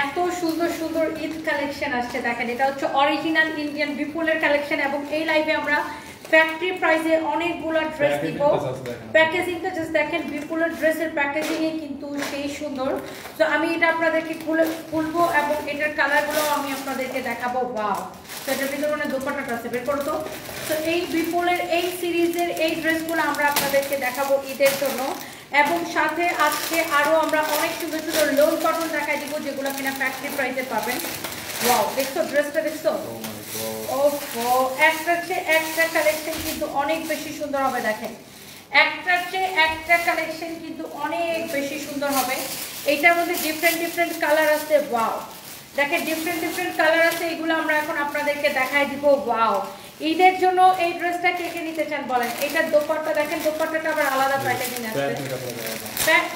এত সুন্দর সুন্দর ঈদ কালেকশন আসছে দেখেন, এটা হচ্ছে অরিজিনাল ইন্ডিয়ান বিপুলের কালেকশন এবং এই লাইভে আমরা ফ্যাক্টরি প্রাইসে অনেকগুলো ড্রেস দিব। প্যাকেজিংটা জাস্ট দেখেন, বিপুলের ড্রেসের প্যাকেজিং এ কিন্তু সেই সুন্দর। তো আমি এটা আপনাদেরকে খুলবো এবং এটার কালারগুলো আমি আপনাদেরকে দেখাবো। ওয়াও, তো এটার ভিতরে মানে দোপাট্টাটা আছে, বের করো তো। তো এই বিপুলের এই সিরিজের এই ড্রেসগুলো আমরা আপনাদেরকে দেখাবো ঈদের জন্য এবং সাথে আজকে আরো আমরা অনেক সুন্দর সুন্দর লোন কটন দেখাই দিব যেগুলো কিনা ফ্যাক্টরি প্রাইসে পাবেন। ওয়াও, দেখছো ড্রেসটা, দেখছো? ওহো, একটার চেয়ে একটা কালেকশন কিন্তু অনেক বেশি সুন্দর হবে। দেখেন, একটার চেয়ে একটা কালেকশন কিন্তু অনেক বেশি সুন্দর হবে। এইটার মধ্যে ডিফারেন্ট ডিফারেন্ট কালার আছে। ওয়াও, দেখেন ডিফারেন্ট ডিফারেন্ট কালার আছে, এগুলো আমরা এখন আপনাদেরকে দেখাই দিব। ওয়াও, ঈদের জন্য এই ড্রেসটা কে কে নিতে চান বলেন। এটার দোপাট্টা দেখেন, দোপাট্টাটা আবার আলাদা প্যাকেজিং আছে।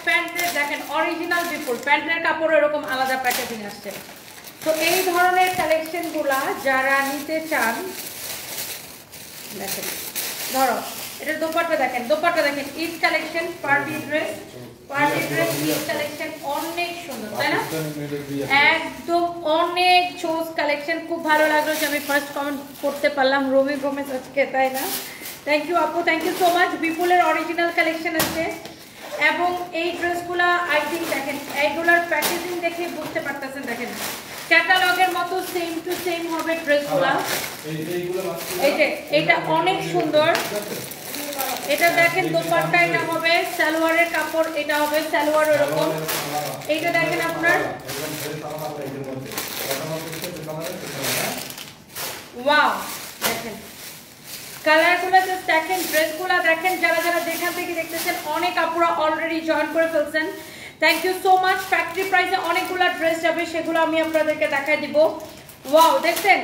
প্যান্টের দেখেন অরিজিনাল বিপুল প্যান্টের কাপড় এরকম আলাদা প্যাকেজিং আসছে। তো এই ধরনের কালেকশনগুলা যারা নিতে চান, দেখেন ধরো এটার দোপাট্টা দেখেন, দোপাট্টা দেখেন Eid collection, party dress, party dress Eid collection অনেক সুন্দর, তাই না? একদম অনেক চোজ কালেকশন। খুব ভালো লাগলো যে আমি ফার্স্ট কমেন্ট করতে পারলাম রমি গোমেজ আজকে, তাই না? থ্যাংক ইউ আপু, থ্যাংক ইউ সো মাচ। বিপুলের অরিজিনাল কালেকশন আছে এবং এই ড্রেসগুলা আই থিঙ্ক দেখেন এইগুলার প্যাকেজিং দেখে বুঝতে পারতেছেন, দেখেন ক্যাটালগের মতো সেম টু সেম হবে ড্রেসগুলা। এই যে এটা অনেক সুন্দর, এটা দেখেন দোপাট্টা, এটা হবে সালোয়ারের কাপড়, এটা হবে সালোয়ার এরকম। এইটা দেখেন আপনার, ওয়াও দেখেন কালারগুলো জাস্ট দেখেন, ড্রেসগুলো দেখেন। যারা যারা যেখান থেকে দেখতেছেন অনেক আপুরা অলরেডি জয়েন করে ফেলছেন, thank you so much. Factory প্রাইসে অনেকগুলো ড্রেস যাবে, সেগুলো আমি আপনাদেরকে দেখাই দিব। ওয়াও, দেখছেন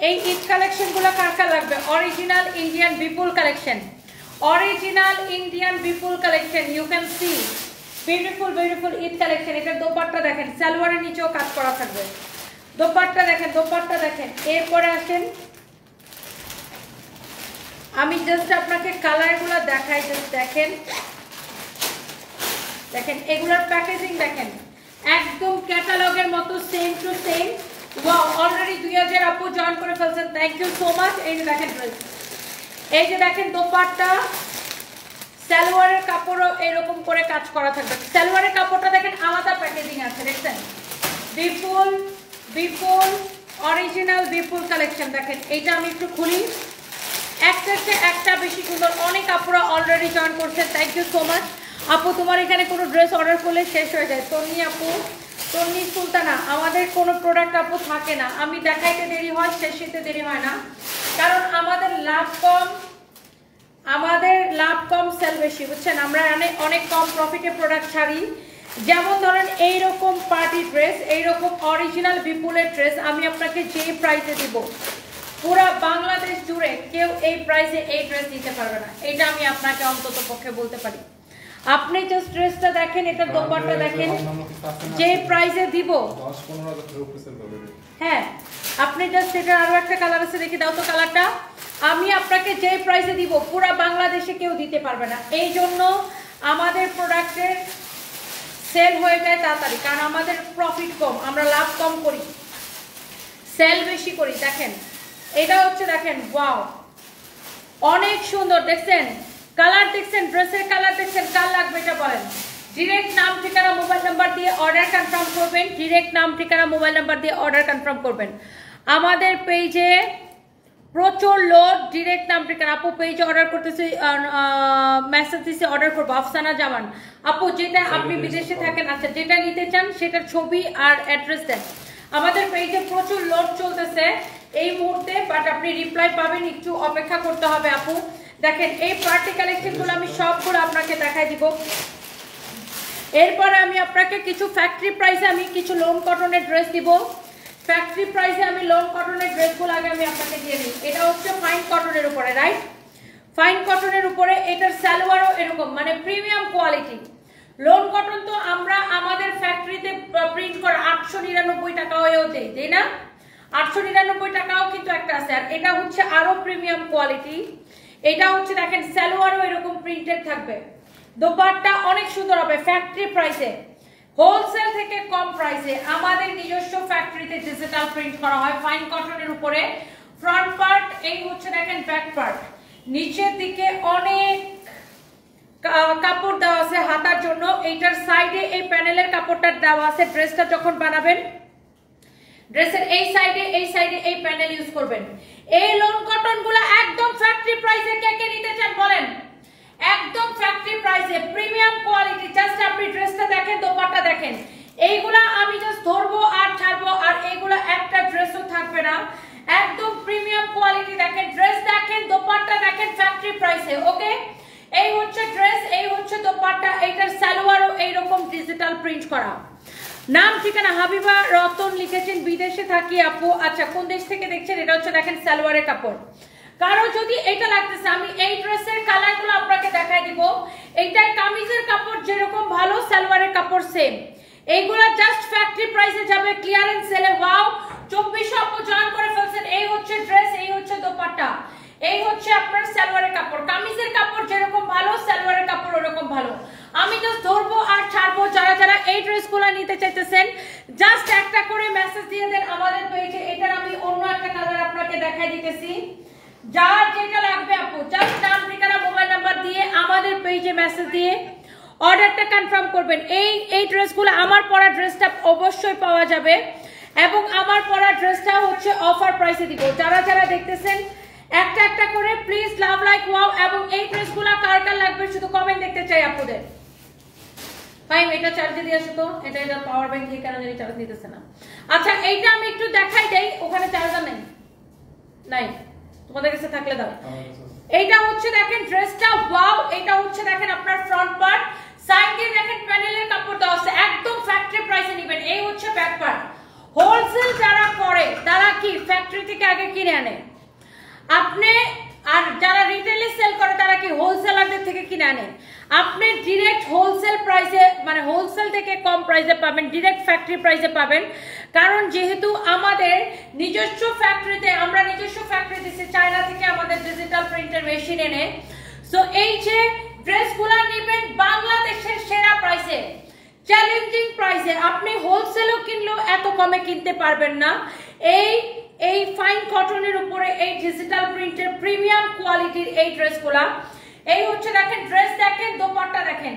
এই ঈদ কালেকশনগুলো কার কার লাগবে? অরিজিনাল ইন্ডিয়ান বিপুল কালেকশন, অরিজিনাল ইন্ডিয়ান বিপুল collection, you can see beautiful beautiful Eid collection. এটার দোপাট্টা দেখেন, সালোয়ারের নিচেও কাজ করা থাকবে। দোপাট্টা দেখেন, দোপাট্টা দেখেন। এরপরে আসেন, আমি জাস্ট আপনাকে কালারগুলো দেখাই, জাস্ট দেখেন, দেখেন এগুলোর প্যাকেজিং দেখেন একদম ক্যাটালগের মতো same to same. Wow, already 2000 আপু জয়েন করে ফেলছেন, থ্যাংক ইউ সো মাচ। এই যে দেখেন ড্রেস, এই যে দেখেন দোপাট্টা, সালোয়ারের কাপড়ও এরকম করে কাজ করা থাকবে। সালোয়ারের কাপড়টা দেখেন আলাদা প্যাকেজিং আছে, দেখছেন বিপুল বিপুল অরিজিনাল বিপুল কালেকশন। দেখেন এইটা আমি একটু খুলি, একটার চেয়ে একটা বেশি সুন্দর। অনেক আপুরা অলরেডি জয়েন করছেন, থ্যাংক ইউ সো মাচ। আপু তোমার এখানে কোনো ড্রেস অর্ডার করলে শেষ হয়ে যায়। তন্নি আপু, তন্নি সুলতানা, আমাদের কোনো প্রোডাক্ট আপু থাকে না, আমি দেখাইতে দেরি হয়, শেষ হতে দেরি হয় না, কারণ আমাদের লাভ কম, আমাদের লাভ কম সেল বেশি, বুঝছেন? আমরা অনেক কম প্রফিটে প্রোডাক্ট ছাড়ি। যেমন ধরেন এইরকম পার্টি ড্রেস, এইরকম অরিজিনাল বিপুলের ড্রেস আমি আপনাকে যে প্রাইসে দিব, পুরা বাংলাদেশ জুড়ে কেউ এই প্রাইসে এই ড্রেস দিতে পারবে না, এটা আমি আপনাকে অন্তত পক্ষে বলতে পারি। আপনি জাস্ট ড্রেসটা দেখেন, এটা দোপাট্টা দেখেন, যে প্রাইসে দিব, হ্যাঁ আপনি জাস্ট এটা আরো একটা কালার আছে, দেখি দাও তো কালারটা। আমি আপনাকে যে প্রাইসে দিব পুরা বাংলাদেশে কেউ দিতে পারবে না, এই জন্য আমাদের প্রোডাক্টের সেল হয়ে যায় তাড়াতাড়ি, কারণ আমাদের প্রফিট কম, আমরা লাভ কম করি, সেল বেশি করি। দেখেন এটা হচ্ছে, দেখেন ওয়াও অনেক সুন্দর, দেখছেন কালার, দেখছেন ড্রেসের কালার, দেখছেন কার লাগবে এটা বলেন। ডিরেক্ট নাম ঠিকানা মোবাইল নাম্বার দিয়ে অর্ডার কনফার্ম করবেন, ডিরেক্ট নাম ঠিকানা মোবাইল নাম্বার দিয়ে অর্ডার কনফার্ম করবেন। আমাদের পেজে প্রচুর লোড, ডিরেক্ট নাম ঠিকানা। আপু পেজে অর্ডার করতেছি, মেসেজ দিছে অর্ডার করবো, আফসানা জামান আপু, যেটা আপনি বিদেশে থাকেন, আচ্ছা যেটা নিতে চান সেটার ছবি আর অ্যাড্রেস দেন। আমাদের পেজে প্রচুর লোড চলতেছে এই মুহূর্তে, বাট আপনি রিপ্লাই পাবেন, একটু অপেক্ষা করতে হবে আপু। দেখেন এই পার্টি কালেকশনগুলো আমি সবগুলো আপনাকে দেখাই দিব। এরপরে আমি আপনাকে কিছু ফ্যাক্টরি প্রাইসে আমি কিছু লোন কটনের ড্রেস দিব। ফ্যাক্টরি প্রাইসে আমি লোন কটনের ড্রেসগুলো আগে আমি আপনাকে দিয়ে দিই। এটা হচ্ছে ফাইন কটনের উপরে, রাইট? ফাইন কটনের উপরে, এটার সালোয়ারও এরকম, মানে প্রিমিয়াম কোয়ালিটি। লোন কটন তো আমরা আমাদের ফ্যাক্টরিতে প্রিন্ট করা 899 টাকা হয়েও দেই না, 899 টাকাও কিন্তু একটা আছে। আর এটা হচ্ছে আরো প্রিমিয়াম কোয়ালিটি, এটা হচ্ছে দেখেন সালোয়ারও এরকম প্রিন্টেড থাকবে, দোপাট্টা অনেক সুন্দর হবে ফ্যাক্টরি প্রাইসে। হোলসেল থেকে কম প্রাইসে আমাদের নিজস্ব ফ্যাক্টরিতে ডিজিটাল প্রিন্ট করা হয় ফাইন কটনের উপরে। ফ্রন্ট পার্ট এই হচ্ছে দেখেন, ব্যাক পার্ট নিচের দিকে অনেক কাপড় দেওয়া আছে হাতার জন্য। এইটার সাইডে এই প্যানেলের কাপড়টা দেওয়া আছে। ড্রেসটা যখন বানাবেন ড্রেসের এই সাইডে এই প্যানেল ইউজ করবেন। এই লন কটন গুলো একদম ফ্যাক্টরি প্রাইসে কে কে নিতে চান বলেন? একদম ফ্যাক্টরি প্রাইসে প্রিমিয়াম কোয়ালিটি। জাস্ট আপনি ড্রেসটা দেখেন, দোপাট্টা দেখেন। এইগুলা আমি জাস্ট ধরবো আর ছাড়বো, আর এইগুলা একটা ড্রেসও থাকবে না। একদম প্রিমিয়াম কোয়ালিটি দেখেন, ড্রেস দেখেন, দোপাট্টা দেখেন ফ্যাক্টরি প্রাইসে। ওকে, এই হচ্ছে ড্রেস, এই হচ্ছে দোপাট্টা। এইটার সালোয়ারও এইরকম ডিজিটাল প্রিন্ট করা। নাম ঠিকানা হাবিবা রতন লিখেছেন, বিদেশে থাকি আপু। আচ্ছা, কোন দেশ থেকে দেখছেন? এটা হচ্ছে দেখেন সালোয়ারের কাপড়। কারো যদি এটা লাগতেছে, আমি এই ড্রেসের কালারগুলো আপনাকে দেখাই দিব। এইটার কামিজের কাপড় যেরকম ভালো, সালোয়ারের কাপড় সেম। এইগুলা জাস্ট ফ্যাক্টরি প্রাইসে যাবে ক্লিয়ারেন্স সেলে। ওয়াও, 2400 আপু জয়েন করে ফেলছেন। এই হচ্ছে ড্রেস, এই হচ্ছে দোপাট্টা, এই হচ্ছে আপনার সালোয়ারের কাপড়। কামিজের কাপড় যেরকম ভালো, সালোয়ারের কাপড় ওরকম ভালো। আমি জাস্ট ধরবো আর ছাড়বো। যারা যারা এই ড্রেসগুলো নিতে চাইতেছেন জাস্ট একটা করে মেসেজ দিয়ে দেন আমাদের পেজে। এটার আমি অন্য একটা কালার আপনাকে দেখাই দিতেছি। যার যেটা লাগবে আপু জাস্ট নাম ঠিকানা মোবাইল নাম্বার দিয়ে আমাদের পেজে মেসেজ দিয়ে অর্ডারটা কনফার্ম করবেন। এই ড্রেসগুলো আমার পরা ড্রেসটা অবশ্যই পাওয়া যাবে, এবং আমার পরা ড্রেসটা হচ্ছে অফার প্রাইসে দিব। যারা যারা দেখতেছেন একটা একটা করে প্লিজ লাভ লাইক ওয়াও। এবং এই ড্রেসগুলো কার কার লাগবে শুধু কমেন্ট দেখতে চাই আপুদের। ভাই এটা চার্জে দিয়ে আসো তো, এটা পাওয়ার ব্যাংক দিয়ে কেন জানি চার্জ নিতেছে না। আচ্ছা, এইটা আমি একটু দেখাই দেই। ওখানে চার্জার নাই, তোমাদের কাছে থাকলে দাও। এইটা হচ্ছে দেখেন ড্রেসটা, ওয়াও। এটা হচ্ছে দেখেন আপনার ফ্রন্ট পার্ট, সাইড দিয়ে দেখেন প্যানেলের কাপড় দেওয়া আছে, একদম ফ্যাক্টরি প্রাইসে নেবেন। এই হচ্ছে ব্যাক পার্ট। হোলসেল যারা করে তারা কি ফ্যাক্টরি থেকে আগে কিনে আনে আপনি, আর যারা রিটেলে সেল করে তারা কি হোলসেলারদের থেকে কিনে আনে। আপনি ডিরেক্ট হোলসেল প্রাইসে, মানে হোলসেল থেকে কম প্রাইসে পাবেন, ডিরেক্ট ফ্যাক্টরি প্রাইসে পাবেন। কারণ যেহেতু আমাদের নিজস্ব ফ্যাক্টরিতে, আমরা নিজস্ব ফ্যাক্টরি দিচ্ছি চায়না থেকে আমাদের ডিজিটাল প্রিন্টের মেশিন এনে। সো এই যে ড্রেসগুলো নেবেন বাংলাদেশের সেরা প্রাইসে, চ্যালেঞ্জিং প্রাইসে। আপনি হোলসেলও কিনলেও এত কমে কিনতে পারবেন না। এই ফাইন কটনের উপরে এই ডিজিটাল প্রিন্টের প্রিমিয়াম কোয়ালিটির এই ড্রেসগুলা। এই হচ্ছে দেখেন ড্রেস, দেখেন দোপাট্টা দেখেন।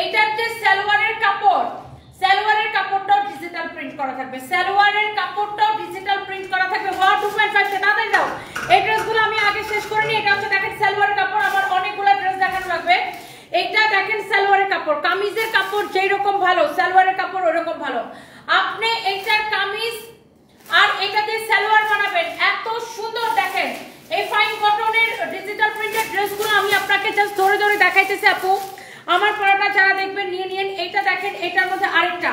এইটার যে সালোয়ারের কাপড়, সালোয়ারের কাপড়টাও ডিজিটাল প্রিন্ট করা থাকবে, সালোয়ারের কাপড়টাও ডিজিটাল প্রিন্ট করা থাকবে। 2.5 তাড়াতাড়ি দাও। এই ড্রেসগুলো আমি আগে শেষ করে নিই। এটা হচ্ছে দেখেন সালোয়ারের কাপড়। আমার অনেকগুলো ড্রেস দেখানো লাগবে। এইটা দেখেন সালোয়ারের কাপড়, কামিজের কাপড় যেই রকম ভালো, সালোয়ারের কাপড় ওরকম ভালো। আপনি এইটার কামিজ আর এটা দিয়ে সালোয়ার বানাবেন, এত সুন্দর দেখেন। এই ফাইন কটনের ডিজিটাল প্রিন্টের ড্রেসগুলো আমি আপনাকে জাস্ট ধরে ধরে দেখাইতেছি আপু। আমার পরাটা যারা দেখবেন নিয়ে নিন। এইটা দেখেন, এটার মধ্যে আরেকটা,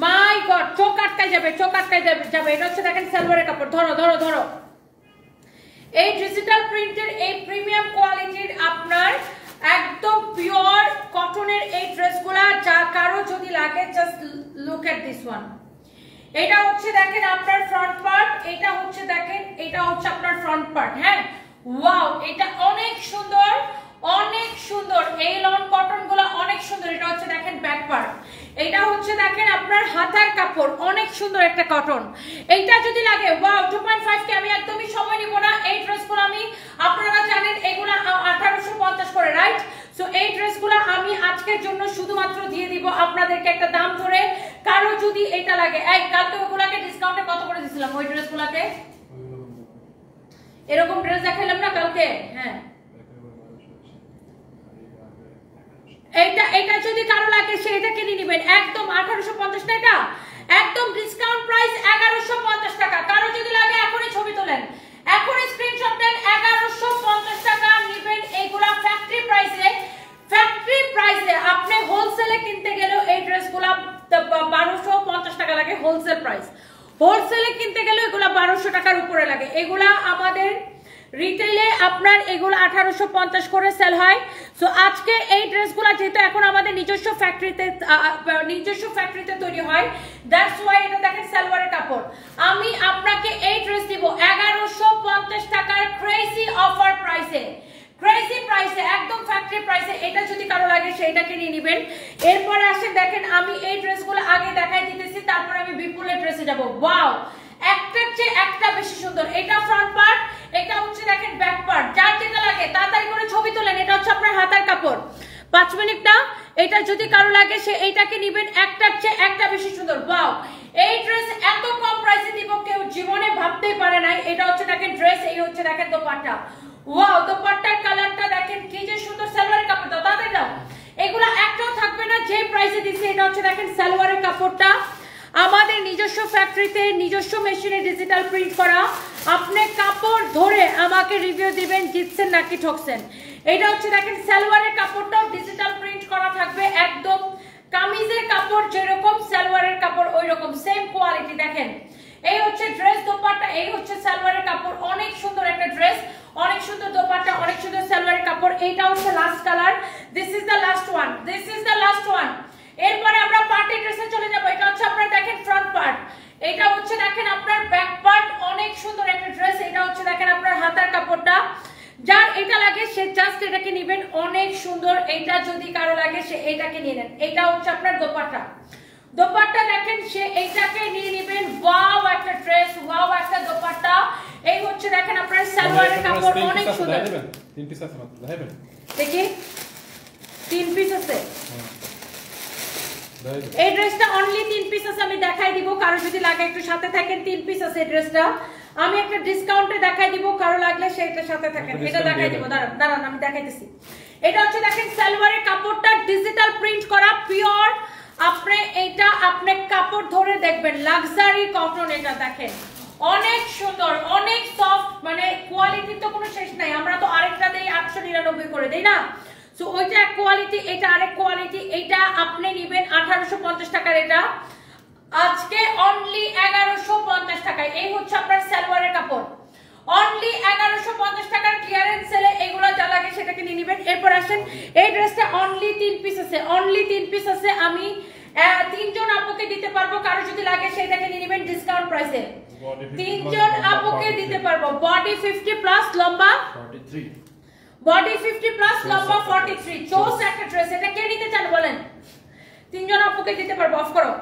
মাই গড, চোখ আটকায় যাবে, চোখ আটকায় যাবে। এটা হচ্ছে দেখেন সালোয়ারের কাপড়। ধরো ধরো ধরো। এই ডিজিটাল প্রিন্টের এই প্রিমিয়াম কোয়ালিটির আপনার একদম পিওর কটনের এই ড্রেসগুলা, যা কারো যদি লাগে just look at this one. এটা হচ্ছে দেখেন আপনার ফ্রন্ট পার্ট, এটা হচ্ছে দেখেন, এটা হচ্ছে আপনার ফ্রন্ট পার্ট। হ্যাঁ, ওয়াও, এটা অনেক সুন্দর, অনেক সুন্দর। এই লন কটন গুলো অনেক সুন্দর। এটা হচ্ছে দেখেন ব্যাক পার্ট, এটা হচ্ছে দেখেন আপনার হাতার কাপড়, অনেক সুন্দর একটা কটন। এইটা যদি লাগে ওয়াও। 2.5 কে আমি একদমই সময় নিব না। এই ড্রেসগুলো আমি, আপনারা জানেন এগুলো 1850 করে, রাইট? সো এই ড্রেসগুলো আমি আজকের জন্য শুধুমাত্র দিয়ে দিব আপনাদেরকে একটা দাম ধরে। কারো যদি এটা লাগে, এই কালকে ওগুলাকে ডিসকাউন্টে কত করে দিছিলাম? ওই ড্রেসগুলোকে এরকম ড্রেস দেখাইলাম না কালকে? হ্যাঁ, এটা যদি কারো লাগে সে এটা কিনে নেবেন। একদম 1850 না, এটা একদম ডিসকাউন্ট প্রাইস 1150 টাকা। কারো যদি লাগে এখনই ছবি তোলেন, এখনই স্ক্রিনশট দেন। 1150 টাকা নেবেন এইগুলা ফ্যাক্টরি প্রাইসে। ফ্যাক্টরি প্রাইসে আপনি হোলসেলে কিনতে গেলেও এই ড্রেসগুলা 1250 টাকা লাগে হোলসেল প্রাইস। হোলসেলে কিনতে গেলেও এগুলা 1200 টাকার উপরে লাগে। এগুলা আমাদের রিটেইলে আপনার এগুলো 1850 করে সেল হয়। সো আজকে এই ড্রেসগুলো যেহেতু এখন আমাদের নিজস্ব ফ্যাক্টরিতে তৈরি হয়, দ্যাটস ওয়াই এটা দেখেন সালোয়ারের কাপড়। আমি আপনাকে এই ড্রেস দিব 1150 টাকার ক্রেজি অফার প্রাইসে। ক্রেজি প্রাইসে, একদম ফ্যাক্টরি প্রাইসে। এটা যদি কারো লাগে সেইটাকে নিয়ে নেবেন। এরপরে আসেন দেখেন আমি এই ড্রেসগুলো আগে দেখাই দিতেছি, তারপর আমি বিপুলের ড্রেসে যাব। ওয়াও, একটার চেয়ে একটা বেশি সুন্দর। এটা ফ্রন্ট পার্ট, এটা হচ্ছে দেখেন ব্যাক পার্ট। যার যেটা লাগে তাড়াতাড়ি করে ছবি তোলেন। এটা হচ্ছে আপনার হাতার কাপড়। 5 মিনিট না, এটা যদি কারো লাগে সে এইটাকে নেবেন, একটার চেয়ে একটা বেশি সুন্দর। ওয়াও, এই ড্রেস এত কম প্রাইসে দিব কেউ জীবনে ভাবতেই পারে নাই। এটা হচ্ছে দেখেন ড্রেস, এই হচ্ছে দেখেন দোপাট্টা। ওয়াও, দোপাট্টার কালারটা দেখেন কি যে সুন্দর। সালোয়ারের কাপড় দাও, তাড়াতাড়ি দাও। এগুলা একটাও থাকবে না যে প্রাইসে দিচ্ছে। এটা হচ্ছে দেখেন সালোয়ারের কাপড়টা, আমাদের নিজস্ব ফ্যাক্টরিতে নিজস্ব মেশিনে ডিজিটাল প্রিন্ট করা। আপনি কাপড় ধরে আমাকে রিভিউ দিবেন জিতছেন নাকি ঠকছেন। এটা হচ্ছে দেখেন সালোয়ারের কাপড়টাও ডিজিটাল প্রিন্ট করা থাকবে, একদম কামিজের কাপড় যেরকম সালোয়ারের কাপড় ওই রকম সেম কোয়ালিটি। দেখেন এই হচ্ছে ড্রেস, দোপাট্টা, এই হচ্ছে সালোয়ারের কাপড়। অনেক সুন্দর একটা ড্রেস, অনেক সুন্দর দোপাট্টা, অনেক সুন্দর সালোয়ারের কাপড়। এইটা হচ্ছে last colour. This is the last one, this is the last one. এরপরে আমরা পার্টি ড্রেসে চলে যাব। এটা হচ্ছে আপনার দেখেন ফ্রন্ট পার্ট, এটা হচ্ছে দেখেন আপনার ব্যাক পার্ট। অনেক সুন্দর একটা ড্রেস। এটা হচ্ছে দেখেন আপনার হাতার কাপড়টা। যার এটা লাগে সে জাস্ট এটাকে নেবেন, অনেক সুন্দর। এটা যদি কারো লাগে সে এটাকে নিয়ে নেন। এটা হচ্ছে আপনার দোপাট্টা, দোপাট্টা দেখেন সে এইটাকে নিয়ে নেবেন। ওয়াও একটা ড্রেস, ওয়াও একটা দোপাট্টা। এই হচ্ছে দেখেন আপনার সালোয়ারের কাপড়, অনেক সুন্দর। 3 পিস আছে মাত্র, দেখাবেন? দেখি 3 পিস আছে। এই ড্রেসটা অনলি 3 পিস আছে, আমি দেখাই দিব। কারো যদি লাগে একটু সাথে থাকেন। 3 পিস আছে এই ড্রেসটা, আমি একটা ডিসকাউন্টে দেখাই দিব। কারো লাগলে সেটার সাথে থাকেন, এটা দেখাই দিব। দাঁড়ান দাঁড়ান আমি দেখাইতেছি। এটা হচ্ছে দেখেন সালোয়ারের কাপড়টা ডিজিটাল প্রিন্ট করা, পিওর। আপনি এটা আপনি কাপড় ধরে দেখবেন, লাক্সারি কটন। এটা দেখেন অনেক সুন্দর, অনেক সফট, মানে কোয়ালিটি তো কোনো শেষ নাই। আমরা তো আরেকটা দেই 899 করে দেই না, সো ওইটা এক কোয়ালিটি, এটা আরেক কোয়ালিটি। এটা আপনি নেবেন 1850 টাকার। এটা আজকে অনলি 1150 টাকায়। এই হচ্ছে আপনার সালোয়ারের কাপড়, অনলি 1150 টাকার ক্লিয়ারেন্স সেলে। এগুলো যা লাগে সেটাকে নিয়ে নেবেন। এরপর আসেন এই ড্রেসটা অনলি 3 পিস আছে, অনলি 3 পিস আছে। আমি 3 জন আপুকে দিতে পারবো, কারো যদি লাগে সেটাকে নিয়ে নেবেন ডিসকাউন্ট প্রাইসে। 3 জন আপুকে দিতে পারবো। বডি 50 প্লাস, লম্বা 43, বডি 50 প্লাস, লম্বা 43। চোস একটা ড্রেস। এটা কে নিতে চান বলেন? 3 জন আপুকে দিতে পারবো। অফ করো।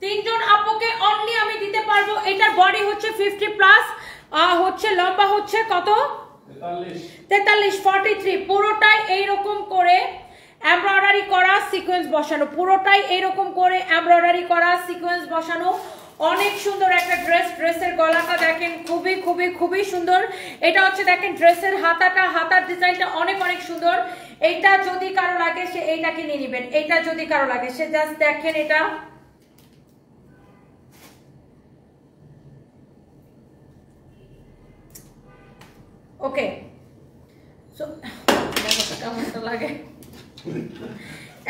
3 জন আপুকে অনলি আমি দিতে পারবো। এটার বডি হচ্ছে 50 প্লাস, হচ্ছে লম্বা হচ্ছে কত? 43, 43। পুরোটাই এইরকম করে এমব্রয়ডারি করা, সিকোয়েন্স বসানো। পুরোটাই এইরকম করে এমব্রয়ডারি করা, সিকোয়েন্স বসানো। অনেক সুন্দর একটা ড্রেস। ড্রেসের গলাটা দেখেন খুবই খুবই খুবই সুন্দর। এটা হচ্ছে দেখেন ড্রেসের হাতাটা, হাতার ডিজাইনটা অনেক অনেক সুন্দর। এইটা যদি কারো লাগে সে এইটাকে নিয়ে নেবেন। এটা যদি কারো লাগে সে জাস্ট দেখেন এটা। ওকে, সো কেমনটা লাগে?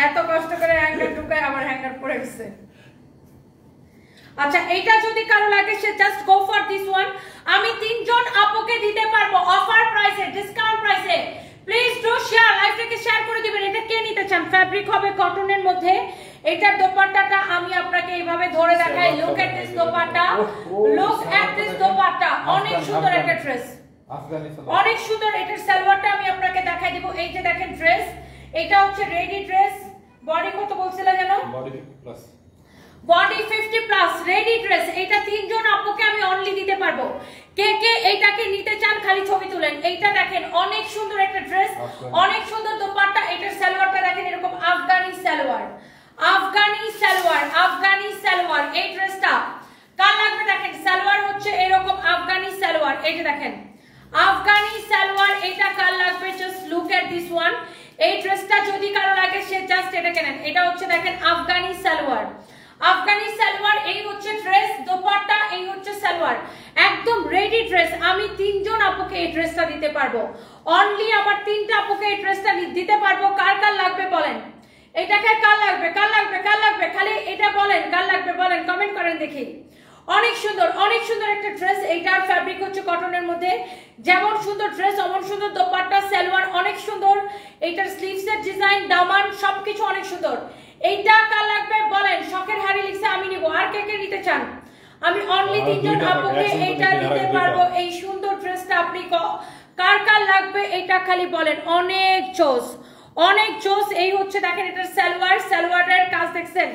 এত কষ্ট করে হ্যাঙ্গার ঢুকায় আবার হ্যাঙ্গার পরে গেছে। আচ্ছা, এটা যদি কারো লাগে সে just go for this one. আমি 3 জন আপুকে দিতে পারবো অফার প্রাইসে, ডিসকাউন্ট প্রাইসে। প্লিজ ডু শেয়ার, লাইভটাকে শেয়ার করে দিবেন। এটা কে নিতে চান? ফ্যাব্রিক হবে কটনের মধ্যে। এটার দোপাট্টাটা আমি আপনাকে এইভাবে ধরে দেখাই। Look at this dupatta, look at this dupatta. অনেক সুন্দর একটা ড্রেস, অনেক সুন্দর। এটার সালোয়ারটা আমি আপনাকে দেখাই দিব। এই যে দেখেন ড্রেস, এটা হচ্ছে রেডি ড্রেস। বডি কত বলছিলা জানো? Body 50 plus, body 50 plus ready dress. এটা 3 জন আপুকে আমি অনলি দিতে পারবো। কে কে এইটাকে নিতে চান খালি ছবি তুলেন। এইটা দেখেন অনেক সুন্দর একটা ড্রেস, অনেক সুন্দর দোপাট্টা। এটার সালোয়ারটা দেখেন এরকম আফগানি সালোয়ার, আফগানি সালোয়ার, আফগানি সালোয়ার। এই ড্রেসটা কার লাগবে দেখেন, সালোয়ার হচ্ছে এরকম আফগানি সালোয়ার। এই যে দেখেন আফগানি সালোয়ার, এটা কার লাগবে? Just look at this one. এই ড্রেসটা যদি কারো লাগে সে জাস্ট এটাকে নেন। এটা হচ্ছে দেখেন আফগানি সালোয়ার, আফগানি সালোয়ার। এই হচ্ছে ড্রেস, দোপাট্টা, এই হচ্ছে সালোয়ার। একদম রেডি ড্রেস। আমি 3 জন আপুকে এই ড্রেসটা দিতে পারবো। অনলি আমার 3টা আপুকে এই ড্রেসটা দিতে পারবো। কার কার লাগবে বলেন? এটাকে কার লাগবে? কার লাগবে? কার লাগবে? খালি এটা বলেন কার লাগবে, বলেন, কমেন্ট করেন দেখি। অনেক সুন্দর, অনেক সুন্দর একটা ড্রেস। এইটার ফ্যাব্রিক হচ্ছে কটনের মধ্যে। যেমন সুন্দর ড্রেস অমন সুন্দর দোপাট্টা, সালোয়ার অনেক সুন্দর। এইটার স্লিভসের ডিজাইন, দামান সবকিছু অনেক সুন্দর। এইটা কার লাগবে বলেন? শখের হাড়ি লিখছে আমি নিব। আর কে কে নিতে চান? আমি অনলি 3 জন আপুকে এইটা দিতে পারবো। এই সুন্দর ড্রেসটা আপনি কার কার লাগবে এটা খালি বলেন। অনেক জোস, অনেক জোস। এই হচ্ছে দেখেন এটার সালোয়ার, সালোয়ারের কাজ দেখছেন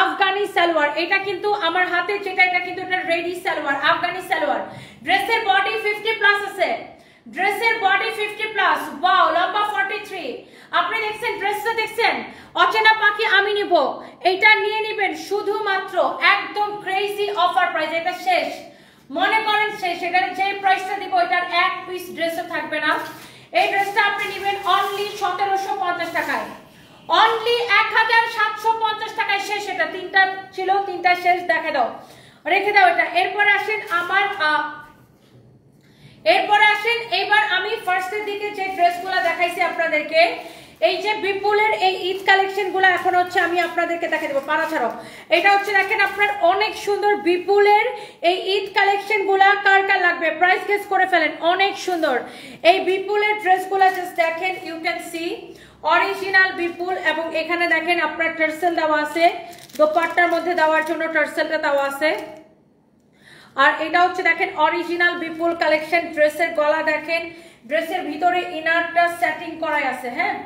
আফগানি সালোয়ার। এটা কিন্তু আমার হাতে যেটা এটা কিন্তু এটা রেডি সালোয়ার, আফগানি সালোয়ার। ড্রেসের বডি 50 প্লাস আছে, ড্রেসের বডি 50 প্লাস। ওয়াও, লম্বা 43। আপনি দেখছেন ড্রেসটা দেখছেন, অচেনা পাখি আমি নিব, এটা নিয়ে নেবেন শুধুমাত্র একদম ক্রেজি অফার প্রাইস। এটা শেষ, মনে করেন শেষ। এখানে যে প্রাইসটা দিব এটার এক পিস ড্রেসও থাকবে না। এই ড্রেসটা আপনি নেবেন অনলি 1750 টাকায়, অনলি 1750 টাকায় শেষ। এটা তিনটা ছিল, তিনটা শেষ। দেখে দাও, রেখে দাও এটা। এরপরে আসেন আমার এরপরে আসেন এবার আমি ফার্স্টের দিকে যে ড্রেসগুলো দেখাইছি আপনাদেরকে, এই যে বিপুলের এই ঈদ কালেকশন গুলো এখন হচ্ছে আমি আপনাদেরকে দেখে দেবো। পাড়া ছাড়াও এটা হচ্ছে দেখেন আপনার অনেক সুন্দর বিপুলের এই ঈদ কালেকশন গুলা। কার কার লাগবে প্রাইস গেস করে ফেলেন। অনেক সুন্দর এই বিপুলের ড্রেসগুলা, জাস্ট দেখেন, ইউ ক্যান সি অরিজিনাল বিপুল। এবং এখানে দেখেন আপনার টার্সেল দেওয়া আছে, দোপাট্টার মধ্যে দেওয়ার জন্য টার্সেলটা দেওয়া আছে। আর এটা হচ্ছে দেখেন অরিজিনাল বিপুল কালেকশন। ড্রেসের গলা দেখেন, ড্রেসের ভিতরে ইনারটা সেটিং করাই আছে। হ্যাঁ,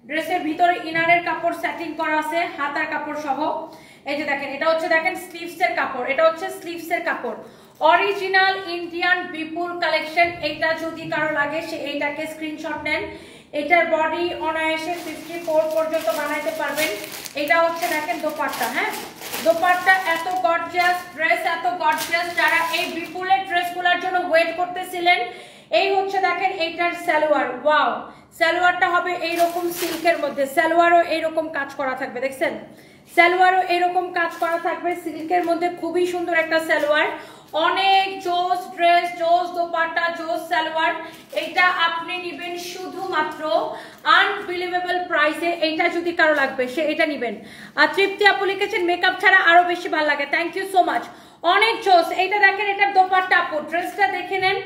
ড্রেসের ভিতরে ইনারের কাপড় সেটিং করা আছে, হাতার কাপড় সহ। এই যে দেখেন এটা হচ্ছে দেখেন স্লিভসের কাপড়, এটা হচ্ছে স্লিভসের কাপড়। অরিজিনাল ইন্ডিয়ান বিপুল কালেকশন। এইটা যদি কারো লাগে সে এইটাকে স্ক্রিনশট নেন। এটার বডি অনায়াসে 54 পর্যন্ত বানাইতে পারবেন। এটা হচ্ছে দেখেন দোপাট্টা। হ্যাঁ, দোপাট্টা এত গর্জিয়াস, ড্রেস এত গর্জিয়াস। যারা এই বিপুলের ড্রেসগুলোর জন্য ওয়েট করতেছিলেন, এই হচ্ছে দেখেন এইটার সালোয়ার। ওয়াও, সালোয়ারটা হবে এইরকম সিল্কের মধ্যে, সালোয়ারও এইরকম কাজ করা থাকবে। দেখছেন, সালোয়ারও এইরকম কাজ করা থাকবে সিল্কের মধ্যে। খুবই সুন্দর একটা সালোয়ার, অনেক জোস ড্রেস, জোস দোপাট্টা, জোস সালোয়ার। এইটা আপনি নেবেন শুধুমাত্র আনবিলিভেবল প্রাইসে। এইটা যদি কারো লাগবে সে এটা নেবেন। আর তৃপ্তি আপু লিখেছেন মেকআপ ছাড়া আরো বেশি ভালো লাগে, থ্যাংক ইউ সো মাচ। অনেক জোস। এইটা দেখেন এটার দোপাট্টা আপু, ড্রেসটা দেখে নেন।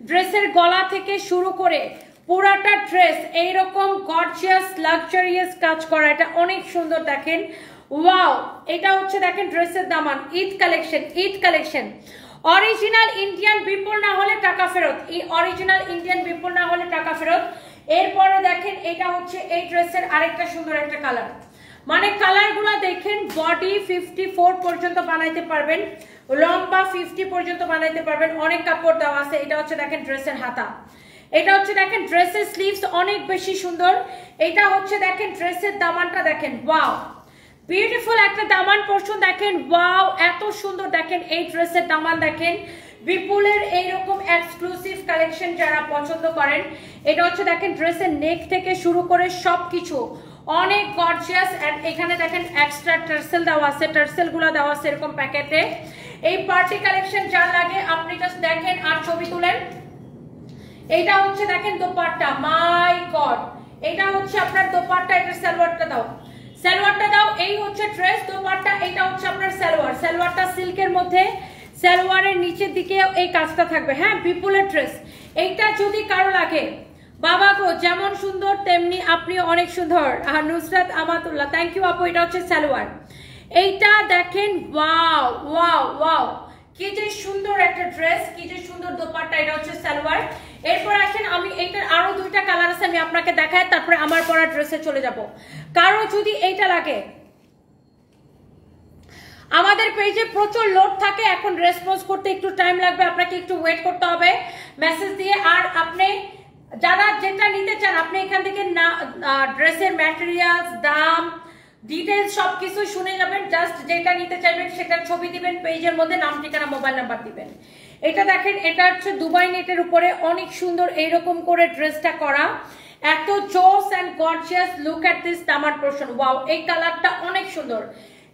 ড্রেসের গলা থেকে শুরু করে পুরাটা ড্রেস এইরকম গর্জিয়াস লাক্সারিয়াস কাজ করা, এটা অনেক সুন্দর। দেখেন ওয়াও, এটা হচ্ছে দেখেন ড্রেসের দামান। Eid collection, Eid collection. Original Indian Bipul না হলে টাকা ফেরত, অরিজিনাল ইন্ডিয়ান বিপুল না হলে টাকা ফেরত। এরপরে দেখেন এটা হচ্ছে এই ড্রেসের আরেকটা সুন্দর একটা কালার, মানে কালারগুলো দেখেন। বডি 54 পর্যন্ত বানাইতে পারবেন, লম্বা 50 পর্যন্ত বানাইতে পারবেন, অনেক কাপড় দেওয়া আছে। এটা হচ্ছে দেখেন ড্রেসের হাতা, এটা হচ্ছে দেখেন ড্রেসের স্লিভস অনেক বেশি সুন্দর। এটা হচ্ছে দেখেন ড্রেসের দামানটা দেখেন, ওয়াও বিউটিফুল একটা দামান পোরশন দেখেন। ওয়াও, এত সুন্দর দেখেন এই ড্রেসের দামান দেখেন। বিপুলের এইরকম এক্সক্লুসিভ কালেকশন যারা পছন্দ করেন, এটা হচ্ছে দেখেন ড্রেসের নেক থেকে শুরু করে সবকিছু অনেক গর্জিয়াস। এন্ড এখানে দেখেন এক্সট্রা টার্সেল দেওয়া আছে, টার্সেল গুলো দেওয়া আছে এরকম প্যাকেটে। এই পার্টি কালেকশন যা লাগে আপনি জাস্ট দেখেন আর ছবি তুলেন। এইটা হচ্ছে দেখেন দোপাট্টা, মাই গড, এটা হচ্ছে আপনার দোপাট্টা। এটা সালোয়ারটা দাও, সালোয়ারটা দাও। এই হচ্ছে ড্রেস, দোপাট্টা। এটা হচ্ছে আপনার সালোয়ার, সালোয়ারটা সিল্কের মধ্যে, সালোয়ারের নিচের দিকে এই কাজটা থাকবে। হ্যাঁ, বিপুলের ড্রেস। এইটা যদি কারো লাগে, বাবা গো যেমন সুন্দর তেমনি আপনি অনেক সুন্দর। আর নুসরাত আমাতুল্লাহ, থ্যাংক ইউ আপু। এটা হচ্ছে সালোয়ার, এইটা দেখেন। ওয়াও ওয়াও ওয়াও, কি যে সুন্দর একটা ড্রেস, কি যে সুন্দর দোপাট্টা। এটা হচ্ছে সালোয়ার। এরপর আসেন আমি এইটার আরো দুইটা কালার আছে, আমি আপনাকে দেখাই, তারপরে আমার পরা ড্রেসে চলে যাব। কারো যদি এইটা লাগে, আমাদের পেজে প্রচুর লোড থাকে, এখন রেসপন্স করতে একটু টাইম লাগবে, আপনাকে একটু ওয়েট করতে হবে মেসেজ দিয়ে। আর আপনি যারা যেটা নিতে চান আপনি এখান থেকে না ড্রেসের ম্যাটেরিয়ালস, দাম, ডিটেইলস সবকিছু শুনে যাবেন। জাস্ট যেটা নিতে চাইবেন সেটার ছবি দিবেন পেজের মধ্যে, নাম ঠিকানা মোবাইল নাম্বার দিবেন। এটা দেখেন, এটা হচ্ছে দুবাই নেটের উপরে অনেক সুন্দর এইরকম করে ড্রেসটা করা, এত জোস and gorgeous. Look at this দামান পোরশন। ওয়াও, এই কালারটা অনেক সুন্দর,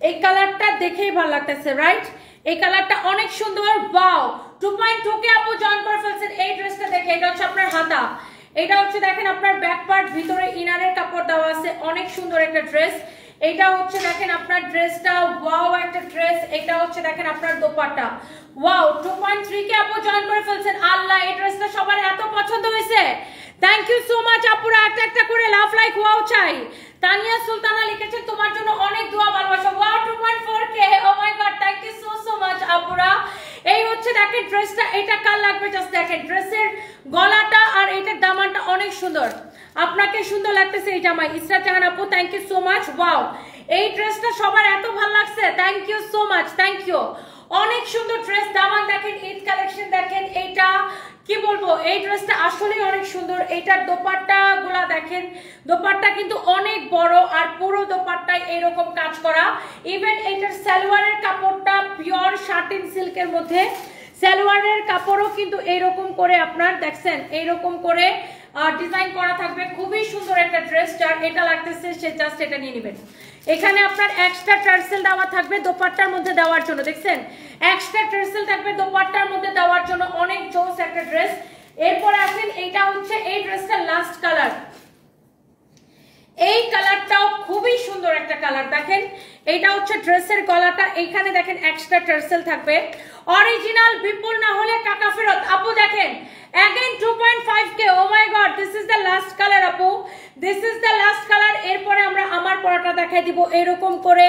এই কালারটা দেখেই ভালো লাগতেছে, রাইট? এই কালারটা অনেক সুন্দর। ওয়াও, 2.2 কে আপু জয়েন করে ফেলছেন এই ড্রেসটা দেখে। এটা হচ্ছে আপনার হাতা, এটা হচ্ছে দেখেন আপনার ব্যাক পার্ট, ভিতরে ইনারের কাপড় দেওয়া আছে, অনেক সুন্দর একটা ড্রেস। এটা হচ্ছে দেখেন আপনার ড্রেসটা, ওয়াও একটা ড্রেস। এটা হচ্ছে দেখেন আপনার দোপাট্টা। ওয়াও, 2.3 কে আপু জয়েন করে ফেলছেন। আল্লাহ, এই ড্রেসটা সবার এত পছন্দ হয়েছে, থ্যাংক ইউ সো মাচ আপুরা। একটা একটা করে লাভ লাইক ওয়াও চাই। তানিয়া সুলতানা লিখেছেন তোমার জন্য অনেক দোয়া ভালোবাসা। Wow, 2.4 K, oh my God, thank you so much আপুরা। এই হচ্ছে দেখেন ড্রেসটা, এটা কার লাগবে জাস্ট দেখেন, ড্রেসের গলাটা আর এটার দামানটা অনেক সুন্দর, আপনাকে সুন্দর লাগতেছে এই জামাই। ইসরাত জাহান আপু thank you so much. Wow, এই ড্রেসটা সবার এত ভালো লাগছে, thank you so much, thank you. অনেক সুন্দর ড্রেস, দামান দেখেন, ঈদ কালেকশন দেখেন, এইটা কি বলবো, এই ড্রেসটা আসলেই অনেক সুন্দর। এইটার দোপাট্টা গুলা দেখেন, দোপাট্টা কিন্তু অনেক বড় আর পুরো দোপাট্টায় এরকম কাজ করা। ইভেন এইটার সালোয়ারের কাপড়টা পিওর শাটিন সিল্কের মধ্যে, সালোয়ারের কাপড়ও কিন্তু এইরকম করে আপনার দেখছেন এইরকম করে ডিজাইন করা থাকবে। খুবই সুন্দর একটা ড্রেস, যার এটা লাগতেছে সে জাস্ট এটা নিয়ে নেবেন। এখানে আপনার এক্সট্রা টার্সেল দেওয়া থাকবে দোপাট্টার মধ্যে দেওয়ার জন্য, দেখছেন এক্সট্রা টার্সেল থাকবে দোপাট্টার মধ্যে দেওয়ার জন্য, অনেক জোস একটা ড্রেস। এরপর আসেন, এইটা হচ্ছে এই ড্রেসটার লাস্ট কালার, এই কালারটাও খুবই সুন্দর একটা কালার। দেখেন এইটা হচ্ছে ড্রেসের গলাটা, এইখানে দেখেন এক্সট্রা টার্সেল থাকবে। অরিজিনাল বিপুল না হলে টাকা ফেরত। আপু দেখেন again 2.5k, oh my god, this is the last color আপু, this is the last color। এরপরে আমরা আমার পরাটা দেখাই দিব, এরকম করে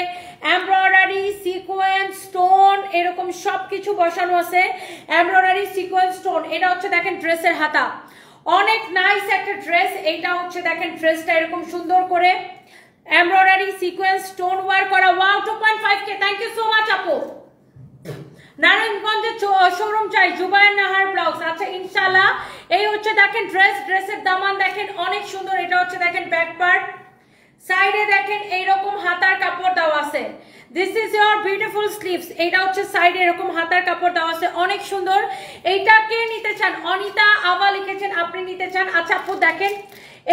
এমব্রয়ডারি সিকোয়েন্স স্টোন এরকম সবকিছু বসানো আছে, এমব্রয়ডারি সিকোয়েন্স স্টোন। এটা হচ্ছে দেখেন ড্রেসের হাতা, অনেক নাইস একটা ড্রেস। এইটা হচ্ছে দেখেন ড্রেসটা এরকম সুন্দর করে এমব্রয়ডারি সিকোয়েন্স স্টোন ওয়ার করা। Wow, 2.5k, thank you so much আপু। নারায়ণগঞ্জের শোরুম চাই, জুবায়ের নাহার ব্লাউজ। আচ্ছা ইনশাআল্লাহ, এই হচ্ছে দেখেন ড্রেস, ড্রেসের দামান দেখেন অনেক সুন্দর। এটা হচ্ছে দেখেন ব্যাক পার্ট, সাইডে দেখেন এইরকম হাতার কাপড় দেওয়া আছে, this is your beautiful sleeves. এইটা হচ্ছে সাইডে এরকম হাতার কাপড় দেওয়া আছে, অনেক সুন্দর। এইটা কে নিতে চান? অনিতা আবা লিখেছেন আপনি নিতে চান। আচ্ছা আপু দেখেন,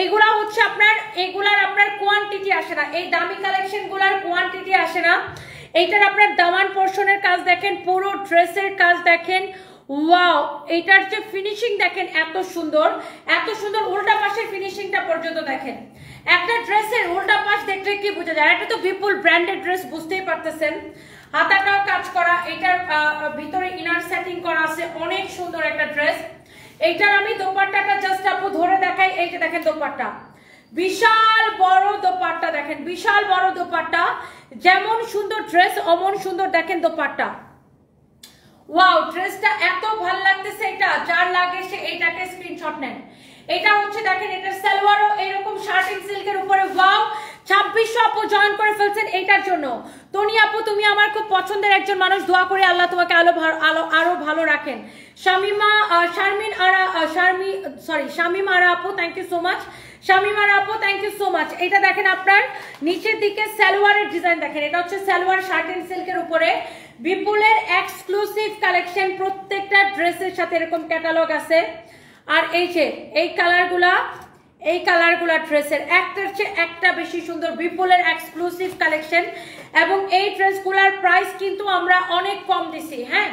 এইগুলা হচ্ছে আপনার, এগুলার আপনার কোয়ান্টিটি আসে না, এই দামি কালেকশন গুলার কোয়ান্টিটি আসে না। এইটার আপনার দামান পোর্শনের কাজ দেখেন, পুরো ড্রেসের কাজ দেখেন, ওয়াও, এইটার যে ফিনিশিং দেখেন এত সুন্দর, এত সুন্দর। উল্টা পাশের ফিনিশিংটা পর্যন্ত দেখেন, একটা ড্রেসের উল্টা পাশ দেখলে কি বোঝা যায়, এটা তো বিপুল ব্র্যান্ডেড ড্রেস, বুঝতেই পারতেছেন। হাতাটাও কাজ করা, এটার ভিতরে ইনার সেটিং করা আছে, অনেক সুন্দর একটা ড্রেস। এইটার আমি দোপাট্টাটা জাস্ট আপু ধরে দেখাই, এই যে দেখেন দোপাট্টা, বিশাল বড় দোপাট্টা দেখেন, বিশাল বড় দোপাট্টা। যেমন সুন্দর ড্রেস অমন সুন্দর দেখেন দোপাট্টা। ওয়াও, ড্রেসটা এত ভালো লাগতেছে, এটা যার লাগে সে এইটাকে স্ক্রিনশট নেন। এটা হচ্ছে দেখেন, এটার সালোয়ারও এরকম শার্টিং সিল্কের উপরে। ওয়াও, 2600 আপু জয়েন করে ফেলছেন এইটার জন্য। তনি আপু তুমি আমার খুব পছন্দের একজন মানুষ, দোয়া করে আল্লাহ তোমাকে আরো ভালো রাখেন। শামিম আরা আপু thank you so much, Shamim Ara আপু থ্যাংক ইউ সো মাচ। এটা দেখেন আপনার নিচের দিকে সালোয়ারের ডিজাইন দেখেন, এটা হচ্ছে সালোয়ার শার্টিং সিল্কের উপরে, বিপুলের এক্সক্লুসিভ কালেকশন। প্রত্যেকটা ড্রেসের সাথে এরকম ক্যাটালগ আছে। আর এই যে এই কালারগুলা ড্রেসের একটার চেয়ে একটা বেশি সুন্দর, বিপুলের এক্সক্লুসিভ কালেকশন। এবং এই ড্রেসগুলার প্রাইস কিন্তু আমরা অনেক কম দিছি, হ্যাঁ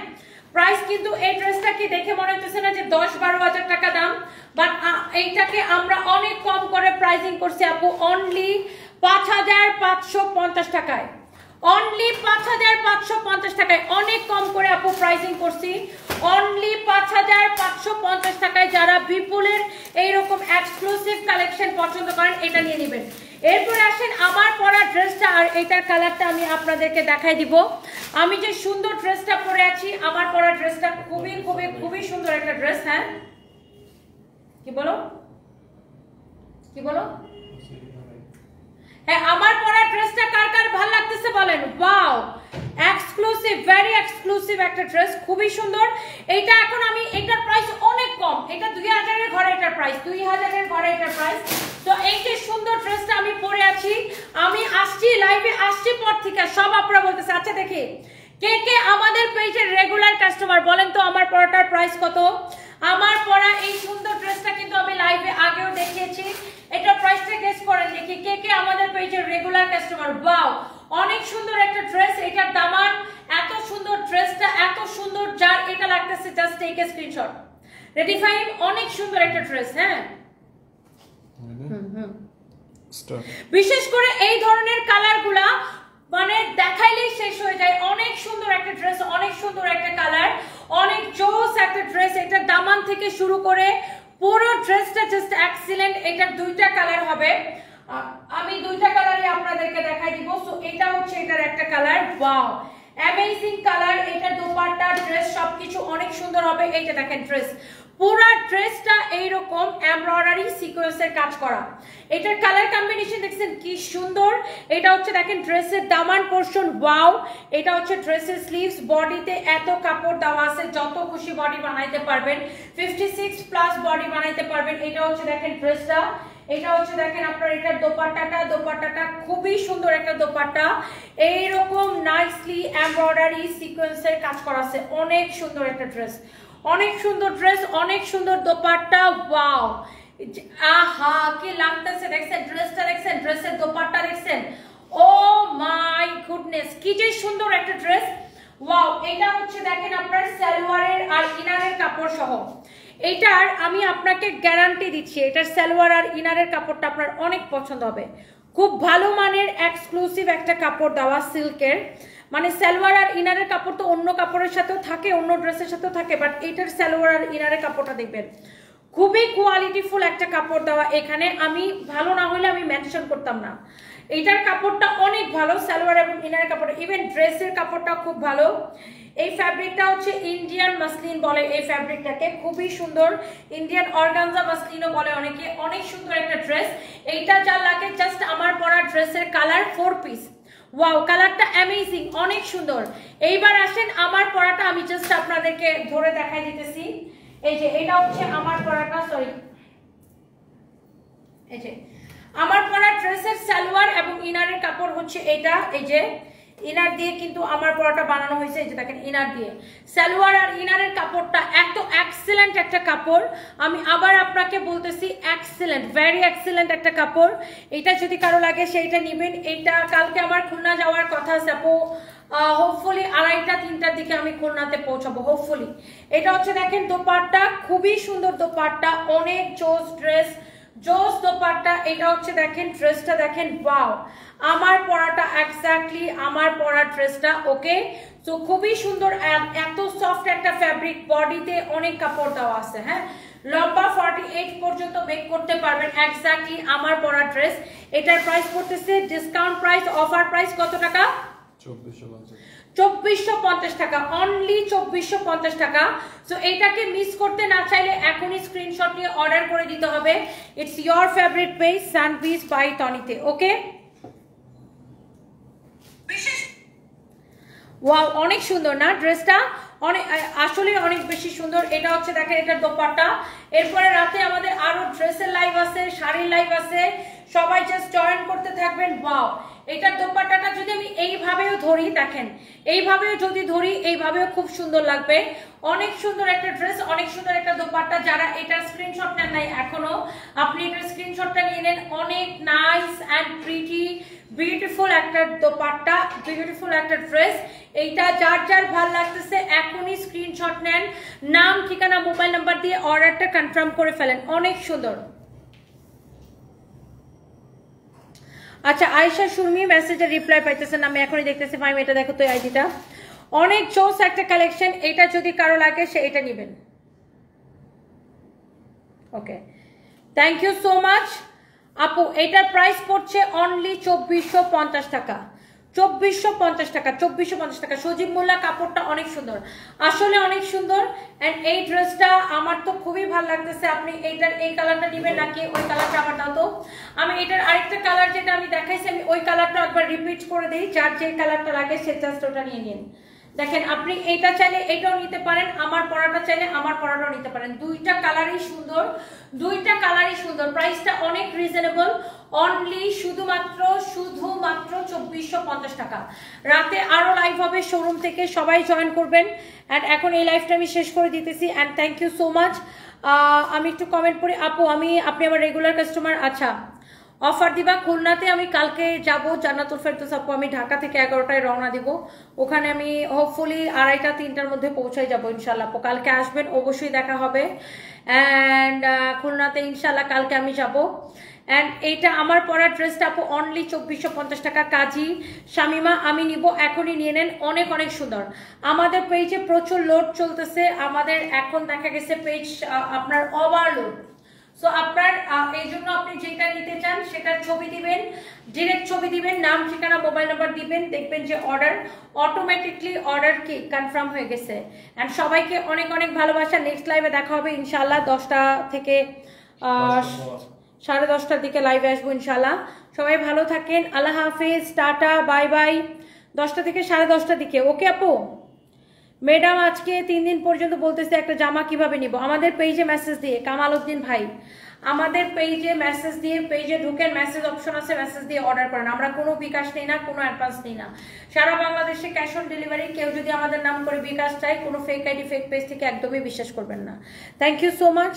প্রাইস কিন্তু এই ড্রেসটা কি দেখে মনে হচ্ছে না যে 10-12 হাজার টাকা দাম, বাট এইটাকে আমরা অনেক কম করে প্রাইসিং করছি আপু, অনলি 5550 টাকায়, অনলি 5550 টাকায়, অনেক কম করে আপু প্রাইসিং করছি, অনলি 5550 টাকায়। যারা বিপুলের এইরকম এক্সক্লুসিভ কালেকশন পছন্দ করেন এটা নিয়ে নেবেন। এরপরে আসেন আমার পরা ড্রেসটা, আর এটার কালারটা আমি আপনাদেরকে দেখাই দিব। আমি যে সুন্দর ড্রেসটা পরে আছি, আমার পরা ড্রেসটা খুবই খুবই খুবই সুন্দর একটা ড্রেস। হ্যাঁ কি বলো, কি বলো? হ্যাঁ, আমার পরা ড্রেসটা কার কার ভালো লাগতেছে বলেন। ওয়াও, এক্সক্লুসিভ, ভেরি এক্সক্লুসিভ একটা ড্রেস, খুবই সুন্দর। এইটা এখন আমি, এটার প্রাইস অনেক কম, এটা 2000 এর ঘরে এটার প্রাইস, 2000 এর ঘরে এটার প্রাইস। তো এই যে সুন্দর ড্রেসটা আমি পরে আছি, আমি আসছি লাইভে, আসছি পর থেকে সব আপনারা বলতেছে। আচ্ছা দেখি কে কে আমাদের পেজের রেগুলার কাস্টমার, বলেন তো আমার পরাটার প্রাইস কত? আমার পরা এই সুন্দর ড্রেসটা কিন্তু আমি লাইভে আগেও দেখিয়েছি, এটা প্রাইসটা গেস করেন দেখি কে কে আমাদের পেজের রেগুলার কাস্টমার। ওয়াও, অনেক সুন্দর একটা ড্রেস, এটার দামান এত সুন্দর, ড্রেসটা এত সুন্দর, যার এটা লাগতেছে just take a screenshot. Ready ফাইম, অনেক সুন্দর একটা ড্রেস। হ্যাঁ বিশেষ করে এই ধরনের কালারগুলা মানে দেখাইলেই শেষ হয়ে যায়, অনেক সুন্দর একটা ড্রেস, অনেক সুন্দর একটা কালার, অনেক জোস একটা ড্রেস। এটার দামান থেকে শুরু করে পুরো ড্রেসটা জাস্ট এক্সিলেন্ট। এটার দুইটা কালার হবে, আমি দুইটা কালারই আপনাদেরকে দেখাই দিব। সো এটা হচ্ছে এটার একটা কালার, ওয়াও অ্যামেজিং কালার। এটা দোপাট্টা ড্রেস সবকিছু অনেক সুন্দর হবে। এই যে দেখেন ড্রেস, পুরা ড্রেসটা এইরকম এমব্রয়ডারি সিকোয়েন্সের কাজ করা। এটার কালার কম্বিনেশন দেখছেন কি সুন্দর। এটা হচ্ছে দেখেন ড্রেসের দামান পোর্শন, ওয়াও। এটা হচ্ছে ড্রেসের স্লিভস, বডিতে এত কাপড় দেওয়া আছে, যত খুশি বডি বানাইতে পারবেন, 56 প্লাস বডি বানাইতে পারবেন। এটা হচ্ছে দেখেন ড্রেসটা, এটা হচ্ছে দেখেন আপনার এটার দোপাট্টাটা খুবই সুন্দর একটা দোপাট্টা, এইরকম নাইসলি এমব্রয়ডারি সিকোয়েন্সের কাজ করা আছে। অনেক সুন্দর একটা ড্রেস, অনেক সুন্দর ড্রেস, অনেক সুন্দর দোপাট্টা, ওয়াও। আহা কি লাগতেছে দেখছেন, ড্রেসটা দেখছেন, ড্রেসের দোপাট্টা দেখছেন, ও মাই গুডনেস কি যে সুন্দর একটা ড্রেস, ওয়াও। এটা হচ্ছে দেখেন আপনার সালোয়ারের আর ইনারের কাপড় সহ। এইটার আমি আপনাকে গ্যারান্টি দিচ্ছি, এটার সালোয়ার আর ইনারের কাপড়টা আপনার অনেক পছন্দ হবে। খুব ভালো মানের এক্সক্লুসিভ একটা কাপড় দেওয়া সিল্কের, মানে সালোয়ার আর ইনারের কাপড় তো অন্য কাপড়ের সাথেও থাকে, অন্য ড্রেসের সাথেও থাকে, বাট এটার সালোয়ার আর ইনারের কাপড়টা দেখবেন খুবই কোয়ালিটিফুল একটা কাপড় দেওয়া। এখানে আমি ভালো না হলে আমি মেনশন করতাম না। এইটার কাপড়টা অনেক ভালো, সালোয়ার এবং ইনারের কাপড়, ইভেন ড্রেসের কাপড়টা খুব ভালো। এই ফ্যাব্রিকটা হচ্ছে ইন্ডিয়ান মাসলিন বলে এই ফ্যাব্রিকটাকে, খুবই সুন্দর। ইন্ডিয়ান অর্গানজা মাসলিনও বলে অনেকে। অনেক সুন্দর একটা ড্রেস। এইটা যা লাগে জাস্ট আমার পরা ড্রেসের কালার 4 পিস, ওয়াও কালারটা অ্যামেজিং, অনেক সুন্দর। এইবার আসেন আমার পরাটা, আমি জাস্ট আপনাদেরকে ধরে দেখাই দিতেছি। এই যে এটা হচ্ছে আমার পরাটা, সরি এই যে আমার পরা ড্রেসের সালোয়ার এবং ইনারের কাপড় হচ্ছে এটা। এই যে ইনার দিয়ে কিন্তু আমার পরাটা বানানো হয়েছে, এই যে দেখেন ইনার দিয়ে। সালোয়ার আর ইনারের কাপড়টা এত এক্সেলেন্ট একটা কাপড়, আমি আবার আপনাকে বলতেছি এক্সেলেন্ট, ভেরি এক্সেলেন্ট একটা কাপড়। এটা যদি কারো লাগে সেইটা নেবেন। এইটা কালকে আমার খুলনা যাওয়ার কথা আছে আপু, হোপফুলি 2:30-3টার দিকে আমি খুলনাতে পৌঁছাবো হোপফুলি। এটা হচ্ছে দেখেন দোপাট্টা, খুবই সুন্দর দোপাট্টা, অনেক জোস ড্রেস, জোস দোপাট্টা। এটা হচ্ছে দেখেন ড্রেসটা দেখেন, ওয়াও আমার পরাটা এক্স্যাক্টলি আমার পরা ড্রেসটা, ওকে। তো খুবই সুন্দর, এত সফট একটা ফ্যাব্রিক, বডিতে অনেক কাপড় দেওয়া আছে, হ্যাঁ লম্বা 48 পর্যন্ত মেক করতে পারবেন, এক্স্যাক্টলি আমার পরা ড্রেস। এটার প্রাইস পড়তেছে ডিসকাউন্ট প্রাইস, অফার প্রাইস কত টাকা? 2450 টাকা, অনলি 2450 টাকা। সো এইটাকে মিস করতে না চাইলে এখনই স্ক্রিনশট নিয়ে অর্ডার করে দিতে হবে। ইটস ইয়োর ফেভারিট পেজ সানপিস বাই তনিতে, ওকে। ওয়াও অনেক সুন্দর না ড্রেসটা, অনেক আসলে অনেক বেশি সুন্দর। এটা হচ্ছে দেখেন এটার দোপাট্টা। এরপরে রাতে আমাদের আরো ড্রেসের লাইভ আছে, শাড়ির লাইভ আছে, সবাই জাস্ট জয়েন করতে থাকবেন। ওয়াও এটার দোপাট্টাটা যদি আমি এইভাবেও ধরি, দেখেন এইভাবেও যদি ধরি, এইভাবেও খুব সুন্দর লাগবে। অনেক সুন্দর একটা ড্রেস, অনেক সুন্দর একটা দোপাট্টা। যারা এটার স্ক্রিনশট নেন নাই এখনো, আপনি এটার স্ক্রিনশটটা নিয়ে নেন। অনেক নাইস অ্যান্ড প্রিটি বিউটিফুল একটা দোপাট্টা, বিউটিফুল একটা ড্রেস। এইটা যার যার ভাল লাগতেছে এখনই স্ক্রিনশট নেন, নাম ঠিকানা মোবাইল নাম্বার দিয়ে অর্ডারটা কনফার্ম করে ফেলেন। অনেক সুন্দর। আচ্ছা আয়েশা সুরমি মেসেজের রিপ্লাই পাইতেছেন, আমি এখনই দেখতেছি। ফাইম এটা দেখো তো আইডিটা, অনেক জোস একটা কালেকশন। এটা যদি কারো লাগে সে এটা নেবেন, ওকে। থ্যাংক ইউ সো মাচ আপু। এটার প্রাইস পড়ছে অনলি 2450 টাকা, 2450 টাকা, 2450 টাকা। সজীব মোল্লা কাপড়টা অনেক সুন্দর, আসলে অনেক সুন্দর। এন্ড এই ড্রেসটা আমার তো খুবই ভালো লাগতেছে। আপনি এইটার এই কালারটা নেবেন নাকি ওই কালারটা? আমার দাও তো, আমি এটার আরেকটা কালার যেটা আমি দেখাইছি, আমি ওই কালারটা একবার রিপিট করে দিই। যার যে কালারটা লাগে সে জাস্ট ওটা নিয়ে নিন। দেখেন আপনি এইটা চাইলে এটাও নিতে পারেন, আমার পরাটা চাইলে আমার পরাটাও নিতে পারেন। দুইটা কালারই সুন্দর, দুইটা কালারই সুন্দর। প্রাইসটা অনেক রিজনেবল, অনলি শুধুমাত্র 2450 টাকা। রাতে আরো লাইভ হবে শোরুম থেকে, সবাই জয়েন করবেন। অ্যান্ড এখন এই লাইভটা আমি শেষ করে দিতেছি। And thank you so much. আমি একটু কমেন্ট করি আপু, আপনি আমার রেগুলার কাস্টমার। আচ্ছা অফার দিবা খুলনাতে? আমি কালকে যাব জান্নাতুল ফেরদৌস আপু, আমি ঢাকা থেকে 11টায় রওনা দিব। ওখানে আমি হোপফুলি 2:30-3টার মধ্যে পৌঁছাই যাব ইনশাল্লাহ। আপু কালকে আসবেন, অবশ্যই দেখা হবে। অ্যান্ড খুলনাতে ইনশাল্লাহ কালকে আমি যাব। অ্যান্ড এইটা আমার পরা ড্রেসটা আপু অনলি 2450 টাকা। কাজী শামিমা আমি নিব, এখনই নিয়ে নেন, অনেক অনেক সুন্দর। আমাদের পেজে প্রচুর লোড চলতেছে, আমাদের এখন দেখা গেছে পেজ আপনার ওভারলোড, সো আপনার এই জন্য আপনি যেটা নিতে চান সেটার ছবি দিবেন, ডিরেক্ট ছবি দিবেন, নাম ঠিকানা মোবাইল নাম্বার দিবেন, দেখবেন যে অর্ডার অটোমেটিকলি অর্ডার কি কনফার্ম হয়ে গেছে। অ্যান্ড সবাইকে অনেক অনেক ভালোবাসা। নেক্সট লাইভে দেখা হবে ইনশাআল্লাহ 10টা থেকে 10:30টার দিকে লাইভে আসবো ইনশাআল্লাহ। সবাই ভালো থাকেন, আল্লাহ হাফেজ, টাটা, বাই বাই। 10টা থেকে 10:30টার দিকে, ওকে আপু? ম্যাডাম আজকে 3 দিন পর্যন্ত বলতেছে একটা জামা কিভাবে নিব? আমাদের পেজে মেসেজ দিয়ে, কামাল উদ্দিন ভাই আমাদের পেজে মেসেজ দিয়ে, পেজে ঢুকেন, মেসেজ অপশন আছে, মেসেজ দিয়ে অর্ডার করেন। আমরা কোনো বিকাশ নেই না, কোনো অ্যাডভান্স নেই না। সারা বাংলাদেশে ক্যাশ অন ডেলিভারি। কেউ যদি আমাদের নাম করে বিকাশ চাই, কোনো ফেক আইডি ফেক পেজ থেকে একদমই বিশ্বাস করবেন না। Thank you so much.